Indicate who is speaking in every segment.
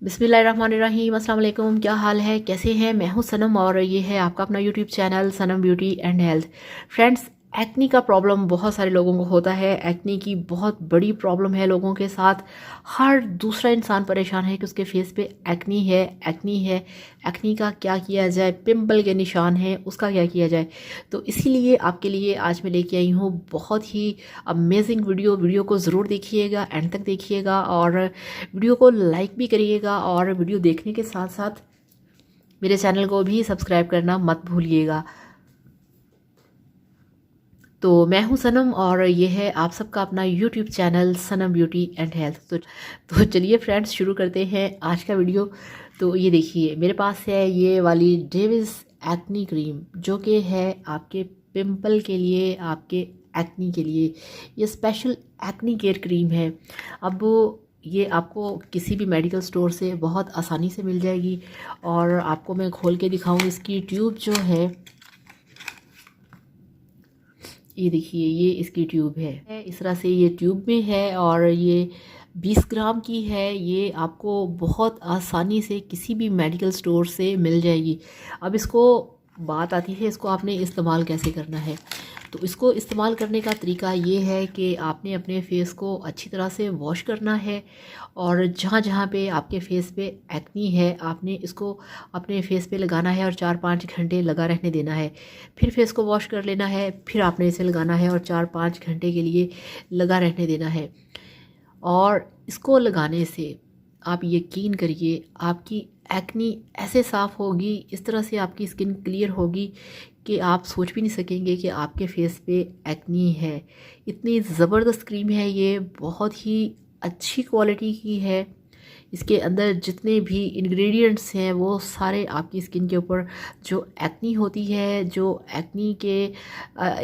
Speaker 1: बिस्मिल्लाहिर्रहमानिर्रहीम, अस्सलाम वालेकुम। क्या हाल है, कैसे हैं? मैं हूं सनम और ये है आपका अपना YouTube channel Sanam beauty and health. Friends, acne का प्रॉब्लम बहुत सारे लोगों को होता है। एक्नी की बहुत बड़ी प्रॉब्लम है लोगों के साथ। हर दूसरा इंसान परेशान है कि उसके फेस पे एक्नी है, एक्नी है। एक्नी का क्या किया जाए? पिंपल के निशान हैं, उसका क्या किया जाए? तो इसीलिए आपके लिए आज मैं लेके आई हूँ बहुत ही अमेजिंग वीडियो को ज़रूर देखिएगा, एंड तक देखिएगा और वीडियो को लाइक भी करिएगा और वीडियो देखने के साथ साथ मेरे चैनल को भी सब्सक्राइब करना मत भूलिएगा। तो मैं हूं सनम और ये है आप सबका अपना YouTube channel Sanam beauty and health. तो चलिए फ्रेंड्स, शुरू करते हैं आज का वीडियो। तो ये देखिए, मेरे पास है ये वाली डेविस एक्नी क्रीम, जो कि है आपके पिंपल के लिए, आपके एक्नी के लिए। ये स्पेशल एक्नी केयर क्रीम है। अब ये आपको किसी भी मेडिकल स्टोर से बहुत आसानी से मिल जाएगी और आपको मैं खोल के दिखाऊं। इसकी ट्यूब जो है, ये देखिए, ये इसकी ट्यूब है। इस तरह से ये ट्यूब में है और ये 20 ग्राम की है। ये आपको बहुत आसानी से किसी भी मेडिकल स्टोर से मिल जाएगी। अब इसको बात आती है, इसको आपने इस्तेमाल कैसे करना है। तो इसको इस्तेमाल करने का तरीका ये है कि आपने अपने फेस को अच्छी तरह से वॉश करना है और जहाँ जहाँ पे आपके फेस पे एक्नी है, आपने इसको अपने फेस पे लगाना है और 4-5 घंटे लगा रहने देना है। फिर फेस को वॉश कर लेना है, फिर आपने इसे लगाना है और 4-5 घंटे के लिए लगा रहने देना है। और इसको लगाने से आप यकीन करिए, आपकी एक्नी ऐसे साफ़ होगी, इस तरह से आपकी स्किन क्लियर होगी कि आप सोच भी नहीं सकेंगे कि आपके फेस पे एक्नी है। इतनी ज़बरदस्त क्रीम है ये, बहुत ही अच्छी क्वालिटी की है। इसके अंदर जितने भी इंग्रेडिएंट्स हैं वो सारे आपकी स्किन के ऊपर जो एक्नी होती है, जो एक्नी के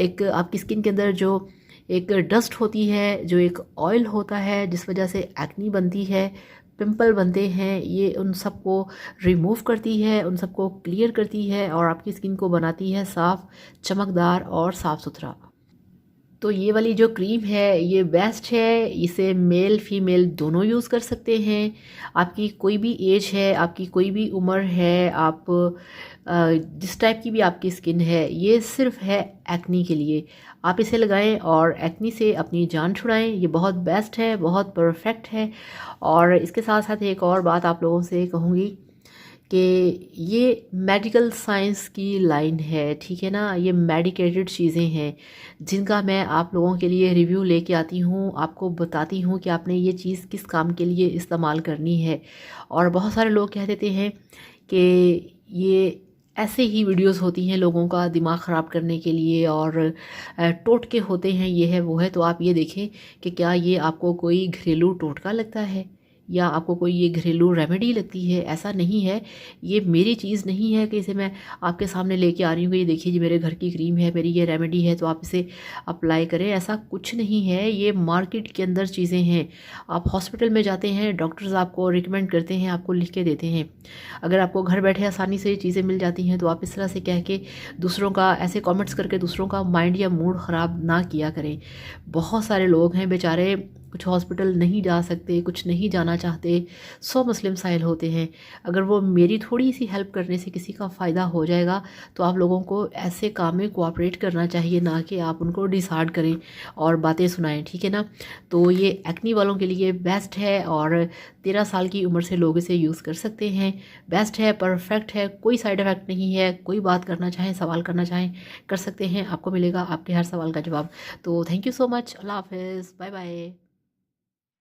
Speaker 1: एक आपकी स्किन के अंदर जो एक डस्ट होती है, जो एक ऑयल होता है जिस वजह से एक्नी बनती है, पिंपल बनते हैं, ये उन सबको रिमूव करती है, उन सबको क्लियर करती है और आपकी स्किन को बनाती है साफ़, चमकदार और साफ़ सुथरा। तो ये वाली जो क्रीम है ये बेस्ट है। इसे मेल फीमेल दोनों यूज़ कर सकते हैं। आपकी कोई भी एज है, आपकी कोई भी उम्र है, आप जिस टाइप की भी आपकी स्किन है, ये सिर्फ है एक्नी के लिए। आप इसे लगाएं और एक्नी से अपनी जान छुड़ाएं। ये बहुत बेस्ट है, बहुत परफेक्ट है। और इसके साथ साथ एक और बात आप लोगों से कहूँगी कि ये मेडिकल साइंस की लाइन है, ठीक है ना। ये मेडिकेटेड चीज़ें हैं जिनका मैं आप लोगों के लिए रिव्यू लेके आती हूँ, आपको बताती हूँ कि आपने ये चीज़ किस काम के लिए इस्तेमाल करनी है। और बहुत सारे लोग कह देते हैं कि ये ऐसे ही वीडियोस होती हैं लोगों का दिमाग ख़राब करने के लिए और टोटके होते हैं, ये है वो है। तो आप ये देखें कि क्या ये आपको कोई घरेलू टोटका लगता है या आपको कोई ये घरेलू रेमेडी लगती है। ऐसा नहीं है, ये मेरी चीज़ नहीं है कि इसे मैं आपके सामने लेके आ रही हूँ कि ये देखिए जी मेरे घर की क्रीम है, मेरी ये रेमेडी है तो आप इसे अप्लाई करें। ऐसा कुछ नहीं है, ये मार्केट के अंदर चीज़ें हैं। आप हॉस्पिटल में जाते हैं, डॉक्टर्स आपको रिकमेंड करते हैं, आपको लिख के देते हैं। अगर आपको घर बैठे आसानी से ये चीज़ें मिल जाती हैं तो आप इस तरह से कह के दूसरों का, ऐसे कॉमेंट्स करके दूसरों का माइंड या मूड ख़राब ना किया करें। बहुत सारे लोग हैं बेचारे, कुछ हॉस्पिटल नहीं जा सकते, कुछ नहीं जाना चाहते, 100 मसले मसाइल होते हैं। अगर वो मेरी थोड़ी सी हेल्प करने से किसी का फ़ायदा हो जाएगा तो आप लोगों को ऐसे काम में कोऑपरेट करना चाहिए, ना कि आप उनको डिसहार्ड करें और बातें सुनाएं, ठीक है ना। तो ये एक्नी वालों के लिए बेस्ट है और 13 साल की उम्र से लोग इसे यूज़ कर सकते हैं। बेस्ट है, परफेक्ट है, कोई साइड इफ़ेक्ट नहीं है। कोई बात करना चाहें, सवाल करना चाहें, कर सकते हैं। आपको मिलेगा आपके हर सवाल का जवाब। तो थैंक यू सो मच। अल्लाह हाफ़िज़, बाय बाय।